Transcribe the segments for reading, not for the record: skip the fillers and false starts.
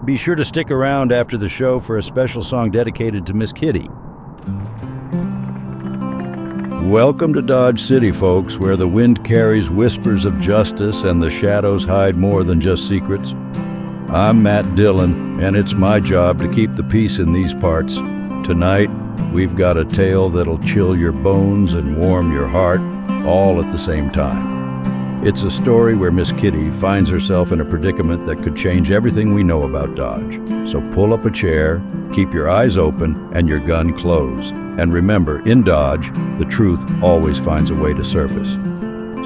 Be sure to stick around after the show for a special song dedicated to Miss Kitty. Welcome to Dodge City, folks, where the wind carries whispers of justice and the shadows hide more than just secrets. I'm Matt Dillon, and it's my job to keep the peace in these parts. Tonight, we've got a tale that'll chill your bones and warm your heart, all at the same time. It's a story where Miss Kitty finds herself in a predicament that could change everything we know about Dodge. So pull up a chair, keep your eyes open, and your gun closed. And remember, in Dodge, the truth always finds a way to surface.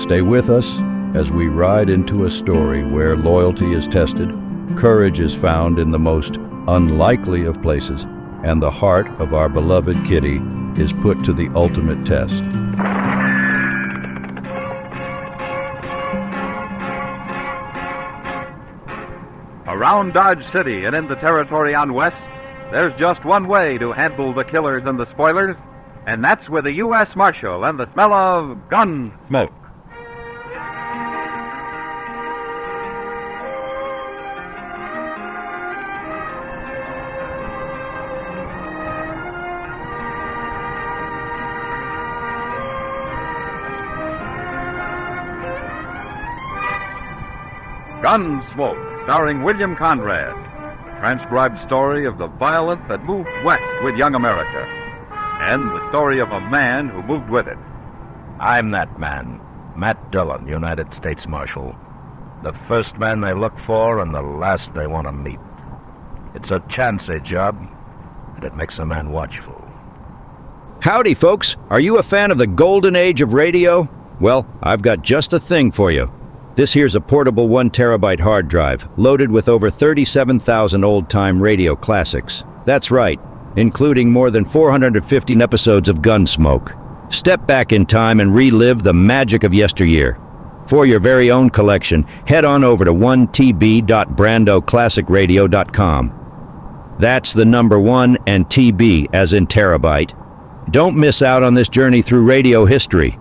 Stay with us as we ride into a story where loyalty is tested, courage is found in the most unlikely of places, and the heart of our beloved Kitty is put to the ultimate test. Around Dodge City and in the territory on West, there's just one way to handle the killers and the spoilers, and that's with a U.S. Marshal and the smell of Gunsmoke. Gunsmoke, starring William Conrad. Transcribed story of the violence that moved west with young America, and the story of a man who moved with it. I'm that man, Matt Dillon, United States Marshal. The first man they look for and the last they want to meet. It's a chancy job, and it makes a man watchful. Howdy, folks. Are you a fan of the golden age of radio? Well, I've got just a thing for you. This here's a portable 1 terabyte hard drive, loaded with over 37,000 old-time radio classics. That's right, including more than 415 episodes of Gunsmoke. Step back in time and relive the magic of yesteryear. For your very own collection, head on over to 1tb.brandoclassicradio.com. That's the number 1 and TB as in terabyte. Don't miss out on this journey through radio history.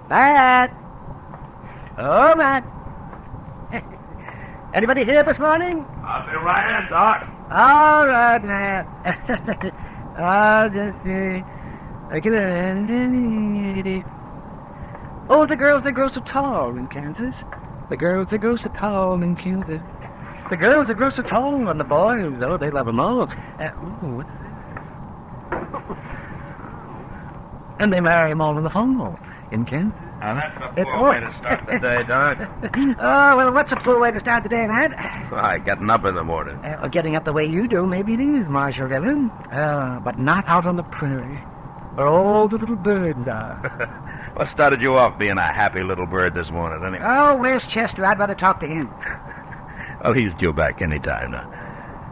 Matt! Oh, Matt! Anybody here this morning? I'll be right in, Doc. All right, Matt. Oh, the girls that grow so tall in Kansas. The girls that grow so tall in Kansas. The girls that grow so tall and the boys, oh, they love them all. And they marry them all in the home in Kansas. Now, that's a poor way to start the day, Doc. Oh, well, what's a poor way to start the day, Matt? Why, getting up in the morning. Getting up the way you do, maybe it is, Marshal Dillon. But not out on the prairie, where all the little birds are. What started you off being a happy little bird this morning, anyway? Oh, where's Chester? I'd rather talk to him. Oh, he's due back any time now.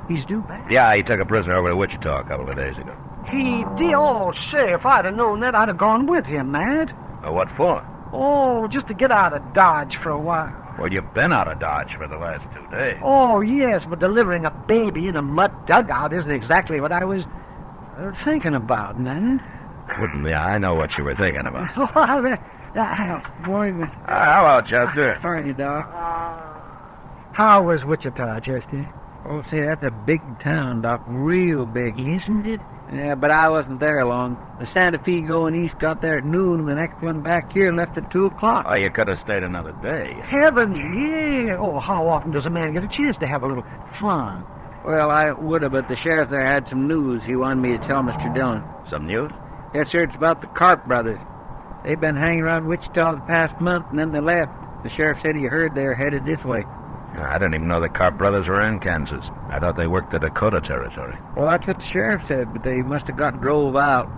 He's due back? Yeah, he took a prisoner over to Wichita a couple of days ago. He did? Oh, say, if I'd have known that, I'd have gone with him, Matt. What for? Oh, just to get out of Dodge for a while. Well, you've been out of Dodge for the last 2 days. Oh, yes, but delivering a baby in a mud dugout isn't exactly what I was thinking about, man. Yeah, I know what you were thinking about. Boy, Hello, Chester. sorry, Doc. How was Wichita, Chester? Oh, see, that's a big town, Doc. Real big, isn't it? Yeah, but I wasn't there long. The Santa Fe going east got there at noon, and the next one back here left at 2 o'clock. Oh, you could have stayed another day. Heaven, yeah. Oh, how often does a man get a chance to have a little fun? Well, I would have, but the sheriff there had some news he wanted me to tell Mr. Dillon. Some news? Yes, sir, it's about the Carp brothers. They've been hanging around Wichita the past month, and then they left. The sheriff said he heard they were headed this way. I didn't even know the Carp brothers were in Kansas. I thought they worked the Dakota territory. Well, that's what the sheriff said, but they must have got drove out.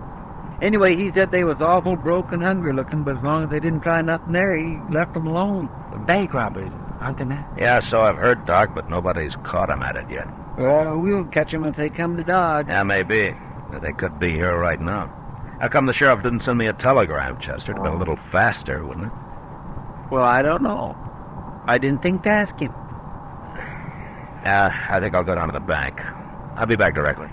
Anyway, he said they was awful broke and hungry looking, but as long as they didn't try nothing there, he left them alone. Bank robbers, aren't they, man? Yeah, so I've heard, Doc, but nobody's caught them at it yet. Well, we'll catch them if they come to Dodge. Yeah, maybe. They could be here right now. How come the sheriff didn't send me a telegram, Chester? It'd been a little faster, wouldn't it? Well, I don't know. I didn't think to ask him. I think I'll go down to the bank. I'll be back directly.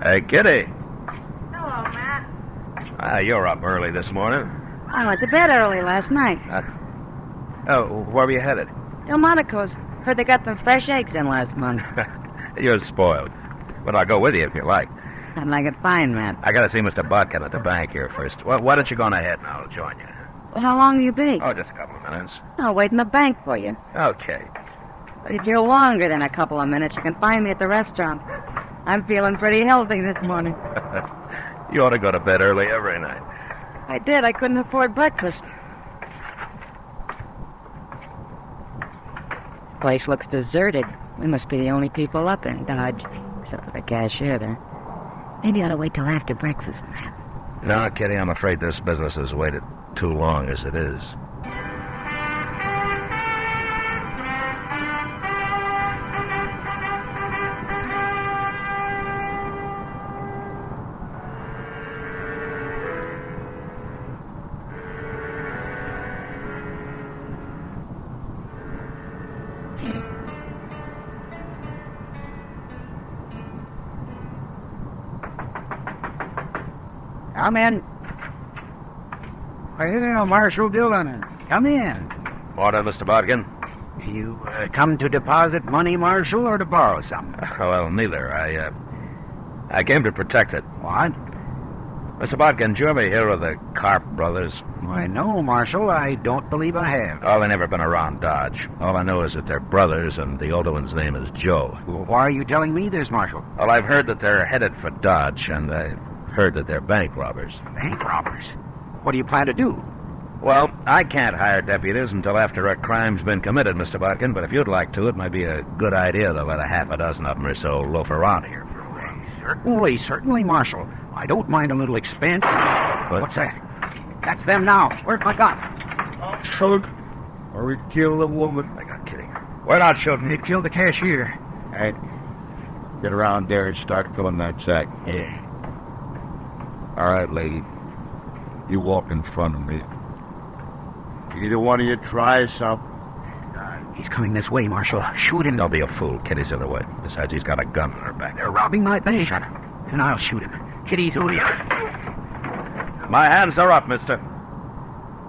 Hey, Kitty. Hello, Matt. You're up early this morning. I went to bed early last night. Where were you headed? Delmonico's. Heard they got them fresh eggs in last month. You're spoiled. But I'll go with you if you like. I'd like it fine, Matt. I gotta see Mr. Bodkin at the bank here first. Well, why don't you go on ahead and I'll join you? Well, how long will you be? Oh, just a couple of minutes. I'll wait in the bank for you. Okay. If you're longer than a couple of minutes, you can find me at the restaurant. I'm feeling pretty healthy this morning. You ought to go to bed early every night. I did. I couldn't afford breakfast. Place looks deserted. We must be the only people up in Dodge, except for the cashier there. Maybe I ought to wait till after breakfast. No, Kitty, I'm afraid this business has waited too long as it is. Come in. Well, there, Marshal Dillon. Come in. Morning, Mr. Bodkin. You come to deposit money, Marshal, or to borrow some? Well, neither. I came to protect it. What? Mr. Bodkin, did you ever hear of the Carp brothers? Why, no, Marshal. I don't believe I have. Oh, they've never been around Dodge. All I know is that they're brothers, and the older one's name is Joe. Well, why are you telling me this, Marshal? Well, I've heard that they're headed for Dodge, and I've heard that they're bank robbers. Bank robbers? What do you plan to do? Well, I can't hire deputies until after a crime's been committed, Mr. Bodkin, but if you'd like to, it might be a good idea to let a half a dozen of them or so loaf around here for a while. Certainly, Marshal. I don't mind a little expense. What's that? That's them now. Where's my gun? Shoot. Or we kill the woman. I got kidding. We're not shooting. They killed the cashier. Hey, get around there and start filling that sack. Yeah. All right, lady. You walk in front of me. Either one of you try something. He's coming this way, Marshal. Shoot him. Don't be a fool. Kitty's in the way. Besides, he's got a gun in her back. They're robbing my bank. And I'll shoot him. Kitty's who you are. My hands are up, mister.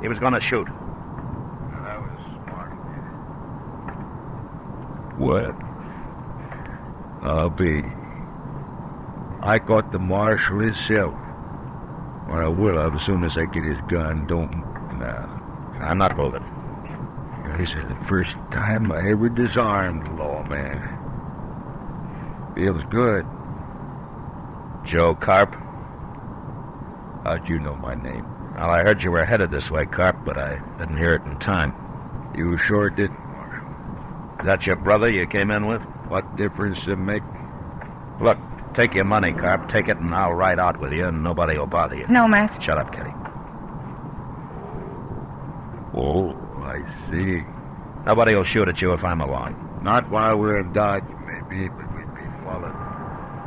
He was gonna shoot. That was smart. What? I'll be. I caught the marshal himself. Or I will as soon as I get his gun. Don't. Nah. I'm not moving. This is the first time I ever disarmed a lawman. Feels good. Joe Carp? How'd you know my name? Well, I heard you were headed this way, Carp, but I didn't hear it in time. You sure did. Is that your brother you came in with? What difference does it make? Look, take your money, Carp. Take it and I'll ride out with you and nobody will bother you. No, Matt. Shut up, Kitty. Oh, I see. Nobody will shoot at you if I'm along. Not while we're in Dodge, maybe, but we'd be followed.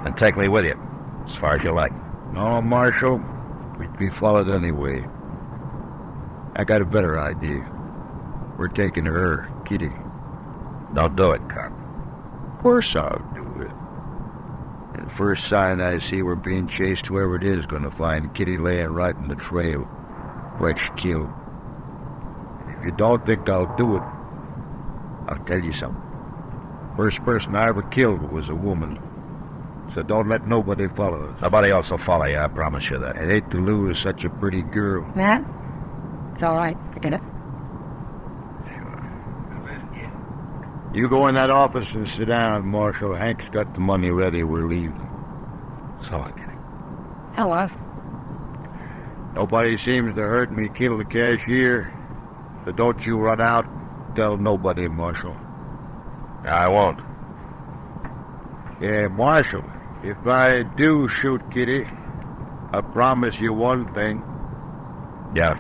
And take me with you, as far as you like. No, Marshal, we'd be followed anyway. I got a better idea. We're taking her, Kitty. Don't do it, Carp. Of course I'll do it. And the first sign I see we're being chased, whoever it is gonna find Kitty laying right in the trail, fresh killed. If you don't think I'll do it, I'll tell you something. First person I ever killed was a woman. So don't let nobody follow us. Nobody else will follow you, I promise you that. I'd hate to lose such a pretty girl. Matt? It's all right. I get it. You go in that office and sit down, Marshal. Hank's got the money ready. We're leaving. So I'm kidding. Hello. Nobody seems to hurt me kill the cashier. So don't you run out. Tell nobody, Marshal. I won't. Yeah, Marshal, if I do shoot Kitty, I promise you one thing. Yeah.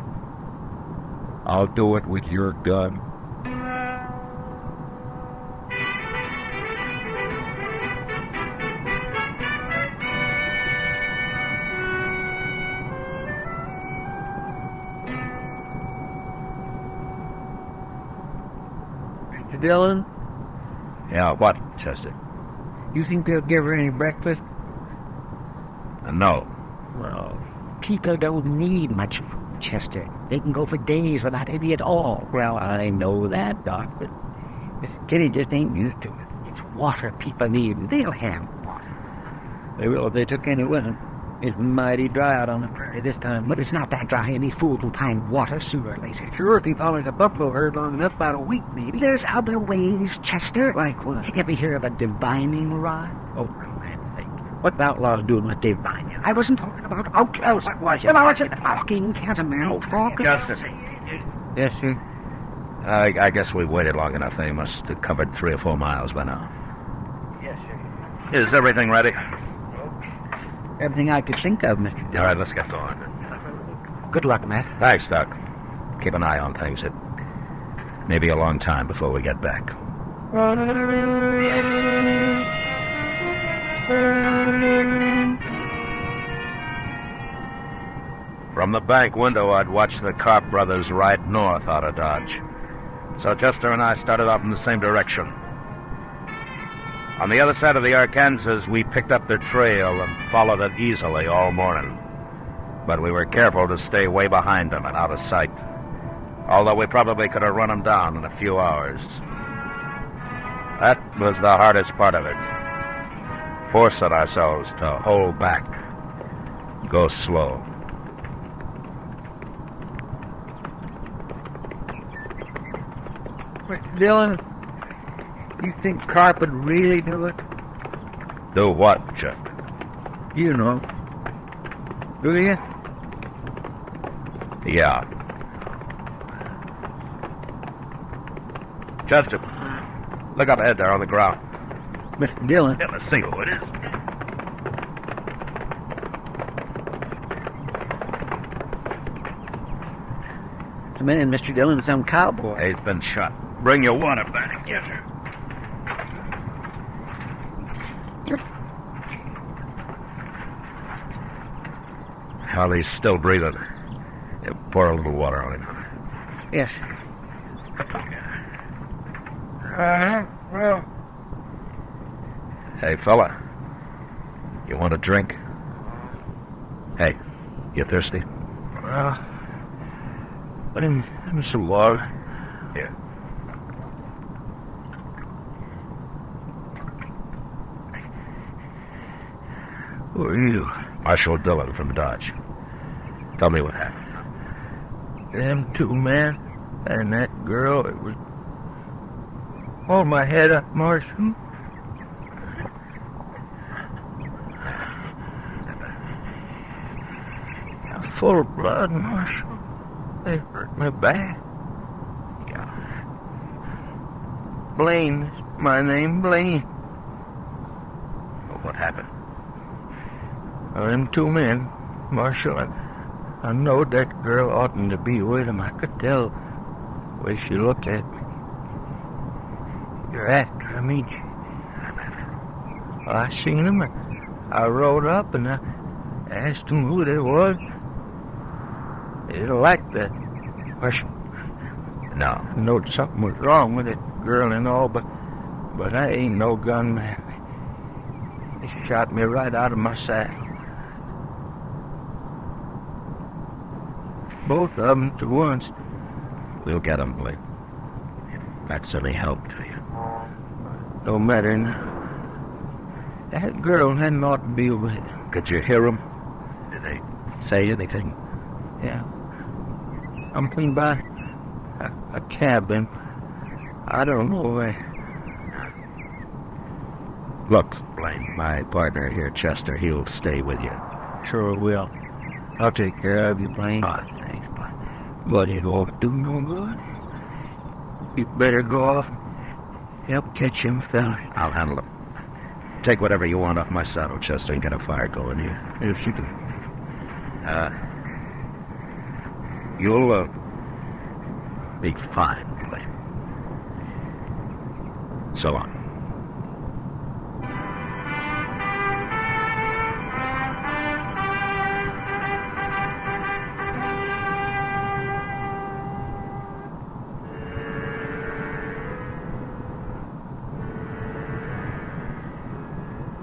I'll do it with your gun. Mr. Dillon, Yeah, what, Chester? you think they'll give her any breakfast? No. Well, people don't need much food, Chester. They can go for days without any at all. Well, I know that, Doc, but Miss Kitty just ain't used to it. It's water people need. They'll have water. They will if they took any with them. It's mighty dry out on the prairie this time. But it's not that dry. Any fool can find water sooner or later. Sure, if he follows a buffalo herd long enough, about a week, maybe. There's other ways, Chester. Like what? Ever hear of a divining rod? Oh, man, what the outlaws doing with Dave Vine? I wasn't talking about outlaws. I wasn't talking Catamount Frog. Justice. Yes, sir. I guess we waited long enough. They must have covered 3 or 4 miles by now. Yes, sir. Is everything ready? Everything I could think of, Mr. All Dillon. right, let's get going. Good luck, Matt. Thanks, Doc. Keep an eye on things. It may be a long time before we get back. From the bank window, I'd watched the Carp brothers ride north out of Dodge. So Chester and I started off in the same direction. On the other side of the Arkansas, we picked up their trail and followed it easily all morning. But we were careful to stay way behind them and out of sight. Although we probably could have run them down in a few hours. That was the hardest part of it. Forcing ourselves to hold back. Go slow. Mr. Dillon, you think Carp would really do it? Do what, Chuck? You know. Do you? Yeah. Chester, look up ahead there on the ground. Mr. Dillon, Yeah, let's see who it is. the man, Mr. Dillon, some cowboy. He's been shot. Bring your water back, Chester. Well, he's still breathing. Yeah, pour a little water on him. Yes. Well, Hey, fella. You want a drink? Hey, you thirsty? Let him some water. Here. Who are you? Marshal Dillon from Dodge. Tell me what happened. Them 2 men and that girl, it was... Hold my head up, Marshal. I'm full of blood, Marshal. They hurt me bad. Blaine is my name, Blaine. What happened? Them 2 men, Marshal, I know that girl oughtn't to be with him. I could tell the way she looked at me. You're after him, ain't you? Well, I seen him. I rode up and I asked him who they was. He didn't like that. Marshal, No. I knowed something was wrong with that girl and all, but I ain't no gunman. They shot me right out of my saddle. Both of them at once. We'll get him, Blake. That's any help to you. No matter now. That girl hadn't ought to be with it. Could you hear him? Did they say anything? Yeah. I'm clean by a cabin. I don't know where. Look, Blaine, my partner here, Chester, he'll stay with you. sure will. I'll take care of you, Blaine. Thanks, Blaine. But it won't do no good. You better go off and help catch him, fella. I'll handle him. Take whatever you want off my saddle, Chester, and get a fire going here. If you do. You'll, be fine, but... So long.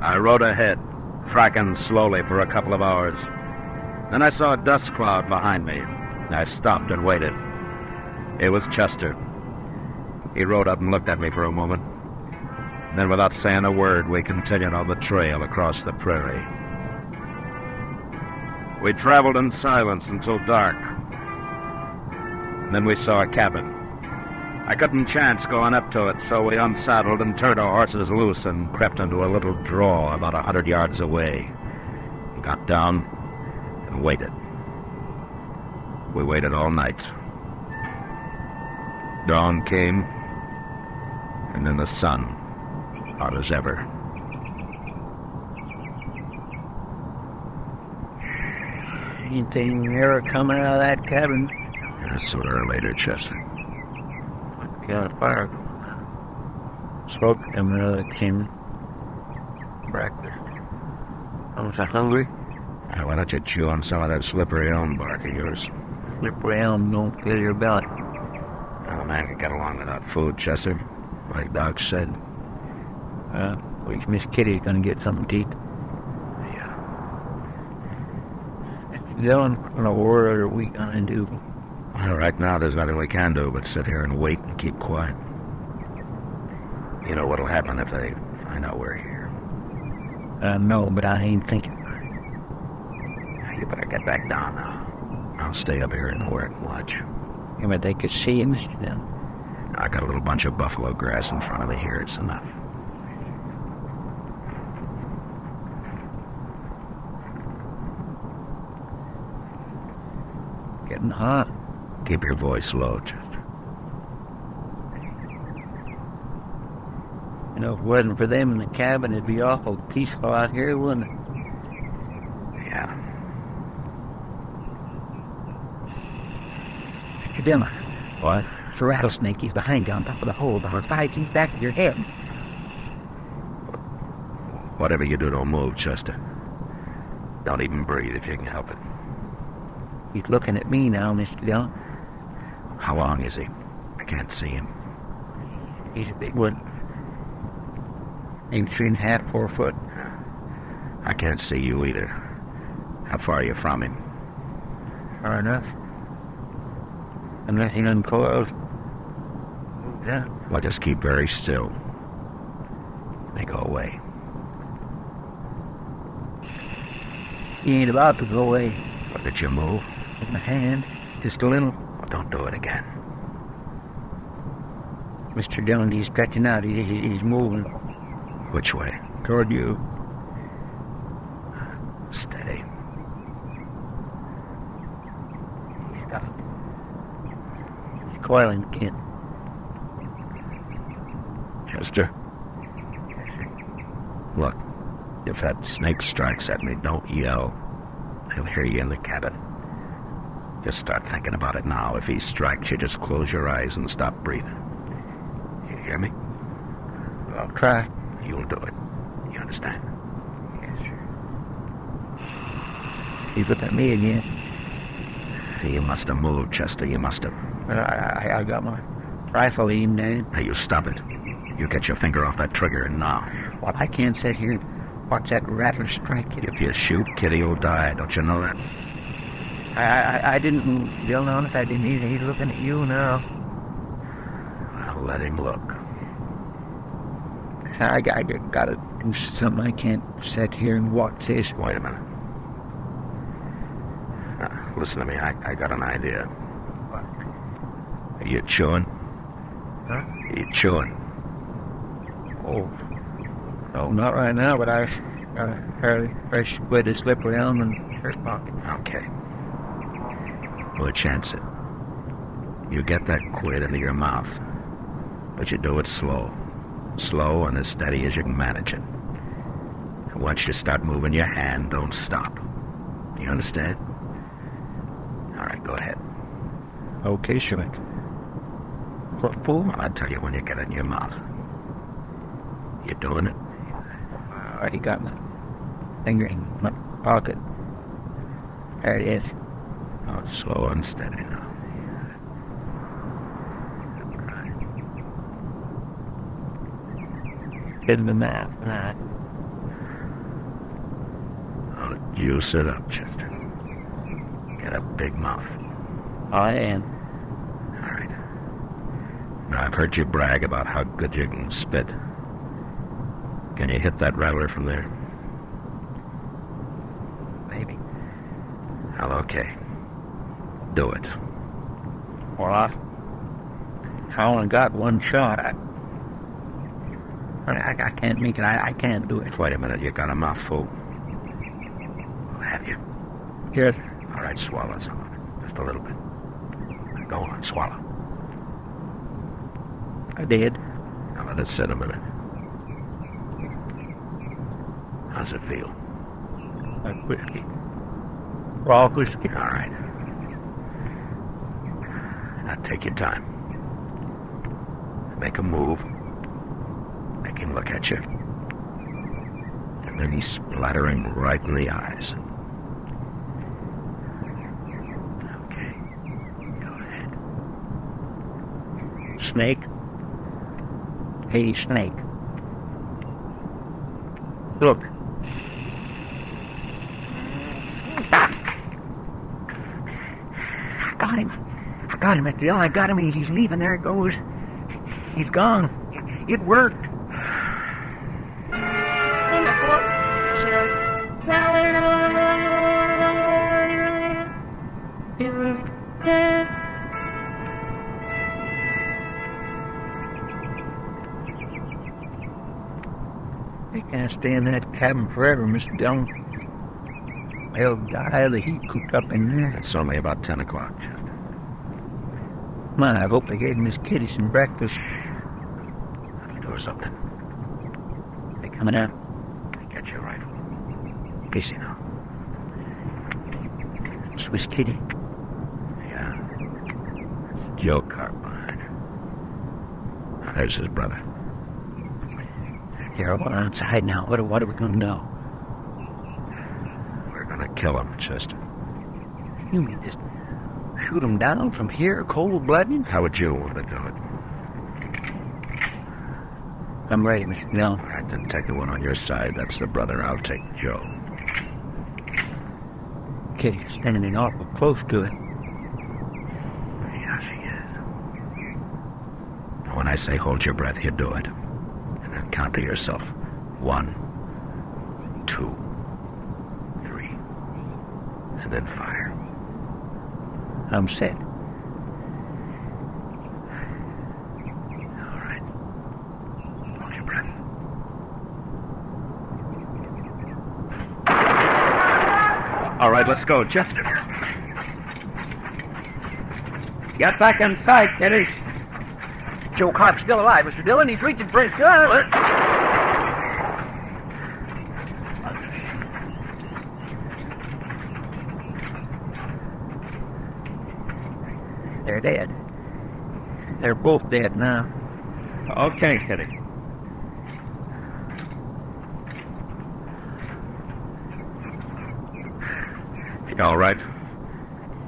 I rode ahead, tracking slowly for a couple of hours. Then I saw a dust cloud behind me. I stopped and waited. It was Chester. He rode up and looked at me for a moment. Then, without saying a word, we continued on the trail across the prairie. We traveled in silence until dark. Then we saw a cabin. I couldn't chance going up to it, so we unsaddled and turned our horses loose and crept into a little draw about 100 yards away. We got down and waited. We waited all night. Dawn came, and then the sun, hot as ever. Anything ever coming out of that cabin? Sooner or later, Chester. Got a fire. Smoke coming out of that cabin. Breakfast. I'm so hungry. Why don't you chew on some of that slippery elm bark of yours? Slippery elm don't fill your belly. Oh, man can get along without food, Chester. Like Doc said. Miss Kitty's gonna get something to eat. Yeah. Dylan, what in the world are we gonna do? Well, right now, there's nothing we can do but sit here and wait and keep quiet. You know what'll happen if they find out we're here. No, but I ain't thinking. You better get back down now. I'll stay up here and work and watch. Yeah, but they could see him, Mr. Dillon. I got a little bunch of buffalo grass in front of me here. It's enough. Getting hot. Keep your voice low, Chester. You know, if it wasn't for them in the cabin, it'd be awful peaceful out here, wouldn't it? Yeah. Mr. Dillon, What? it's a rattlesnake. He's behind you on top of the hole, about 5 feet back of your head. Whatever you do, don't move, Chester. Don't even breathe if you can help it. He's looking at me now, Mr. Dillon. How long is he? I can't see him. He's a big one. Maybe 3.5, 4 foot. I can't see you either. How far are you from him? Far enough. Unless he uncoils. Yeah. Well, just keep very still. They go away. He ain't about to go away. But did you move? With my hand, just a little. Well, don't do it again. Mr. Dillon, he's stretching out. He's moving Which way? toward you. Steady. He's got it. He's coiling again. Chester? Look, if that snake strikes at me, don't yell. He'll hear you in the cabin. Just start thinking about it now. If he strikes, you just close your eyes and stop breathing. You hear me? I'll try. You'll do it. You understand? Yes, sir. He's looking at me again. You must have moved, Chester. You must have. But I got my rifle aimed at him. Hey, you stop it. You get your finger off that trigger and now. Well, I can't sit here and watch that rattler strike you. If you shoot, Kitty will die. Don't you know that? I didn't move. Dillon, honest, I didn't either. He's looking at you now. Well, let him look. I gotta do something. I can't sit here and watch this. Wait a minute. Now, listen to me. I got an idea. Are you chewing? Huh? Are you chewing? Oh. No, not right now, but I've got a fairly fresh squid of slippery elm in her pocket. Okay. We'll chance it. You get that quid into your mouth, but you do it slow. Slow and as steady as you can manage it. Once you start moving your hand, don't stop. You understand? All right, go ahead. Okay, Shrek. What for? I'll tell you when you get it in your mouth. You doing it? I already got my finger in my pocket. There it is. Oh, slow and steady now. In the map, right? Oh, juice it up, Chester. Get a big mouth. I am. All right. Now, I've heard you brag about how good you can spit. Can you hit that rattler from there? Maybe. Well, okay. Do it. Well, I only got one shot. I can't make it. I can't do it. Wait a minute, you got a mouthful. Have you? Here. All right, swallow some of it. Just a little bit. Go on, swallow. I did. Now let it sit a minute. How's it feel? Like whiskey. Raw whiskey. All right. Now take your time. Make a move. Make him look at you. And then he's splattering right in the eyes. Okay. Go ahead. Snake. Hey, Snake. Look. I got him at the I got him. He's leaving. There it goes. He's gone. It worked. They can't stay in that cabin forever, Mr. Dillon. They'll die of the heat cooped up in there. It's only about 10 o'clock. My, I hope they gave Miss Kitty some breakfast. The door's open. They coming out. Get your rifle. Easy now. Swiss Kitty. Yeah. It's Joe Carp behind her. There's his brother. Here, we're outside now. What are we gonna do? We're gonna kill him, Chester. You mean just shoot him down from here, cold-blooded? How would you want to do it? I'm ready, Mr. Dillon. All right, then take the one on your side. That's the brother. I'll take Joe. Kitty's standing awful close to it. Yeah, she is. When I say hold your breath, you do it. And then count to yourself. 1, 2, 3. And then fire. I'm set. All right. Hold your breath. All right, let's go, Chester. Get back inside, Kitty. Joe Carp's still alive, Mr. Dillon. He's reaching for his gun. They're dead. They're both dead now. Okay, Kitty. You all right?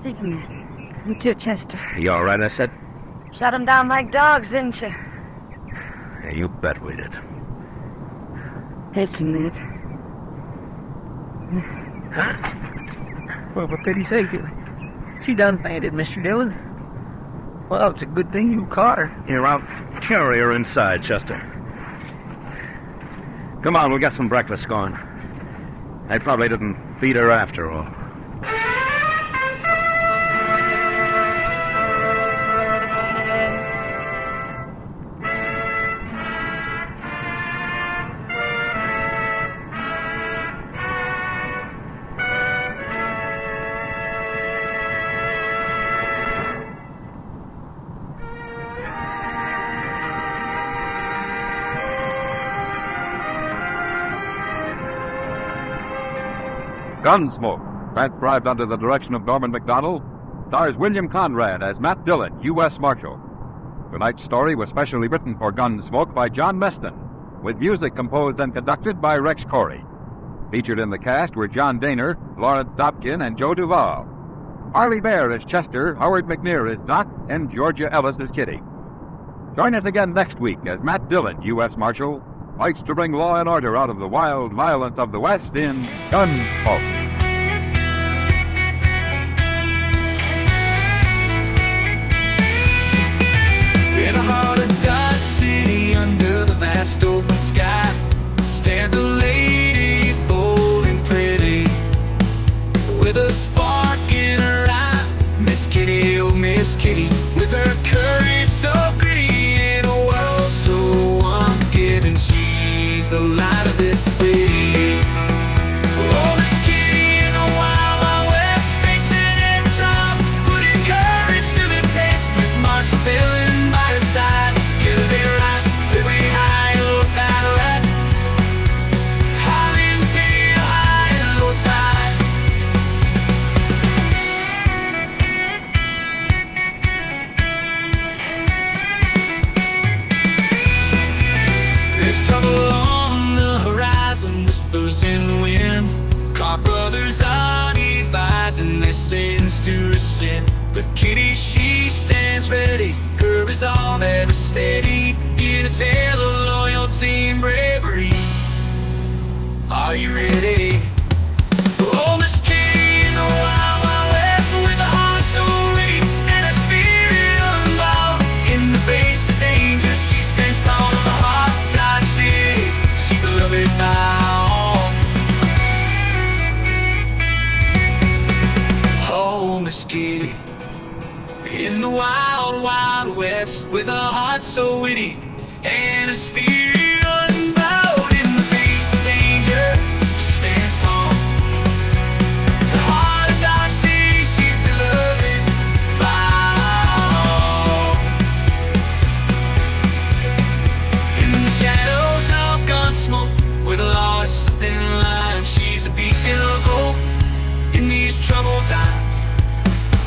You too, Chester. You all right, I said? Shut them down like dogs, didn't you? Yeah, you bet we did. It's a minute. Well, for pity's sake, she done fainted, Mr. Dillon. Well, it's a good thing you caught her. Here, I'll carry her inside, Chester. Come on, we'll get some breakfast going. They probably didn't beat her after all. Gunsmoke, transcribed under the direction of Norman MacDonald, stars William Conrad as Matt Dillon, U.S. Marshal. Tonight's story was specially written for Gunsmoke by John Meston, with music composed and conducted by Rex Corey. Featured in the cast were John Daner, Lawrence Dobkin, and Joe Duvall. Arlie Bear as Chester, Howard McNear as Doc, and Georgia Ellis as Kitty. Join us again next week as Matt Dillon, U.S. Marshal, fights to bring law and order out of the wild violence of the West in Gunsmoke. In the heart of Dodge City, under the vast open sky, stands a lady, bold and pretty, with a spark in her eye. Miss Kitty, oh Miss Kitty, with her courage so gritty, in a world so unforgiving, she's the light of this city. Oh, Miss Kitty in the wild, wild west, facing every trial, putting courage to the test, with Marshal Dillon by her side. Together they ride, they way high and low tide, right? High and deep, high and low tide. There's trouble on the horizon, whispers in the wind. Carp brothers are devising their sins to rescind. But Kitty, she stands ready, her resolve ever steady, in a tale of loyalty and bravery. Are you ready? Oh, Miss Kitty in the wild, wild west, with a heart so ready and a spirit unbowed. In the face of danger, she stands tall on the heart of Dodge City, she beloved now. Oh, Miss Kitty in the wild, wild west, with a heart so witty and a spirit unbowed. In the face of danger, she stands tall. The heart of Dodge City, she's beloved by all. In the shadows of Gunsmoke, where the law is a thin line, she's a beacon of hope in these troubled times.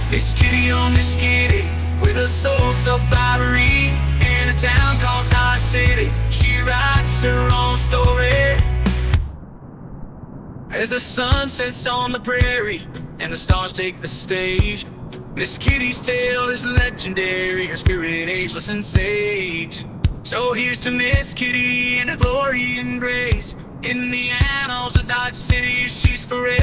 Miss Kitty, oh Miss Kitty, with a soul so fiery, in a town called Dodge City, she writes her own story. As the sun sets on the prairie and the stars take the stage, Miss Kitty's tale is legendary, her spirit ageless and sage. So here's to Miss Kitty and her glory and grace, in the annals of Dodge City she's forever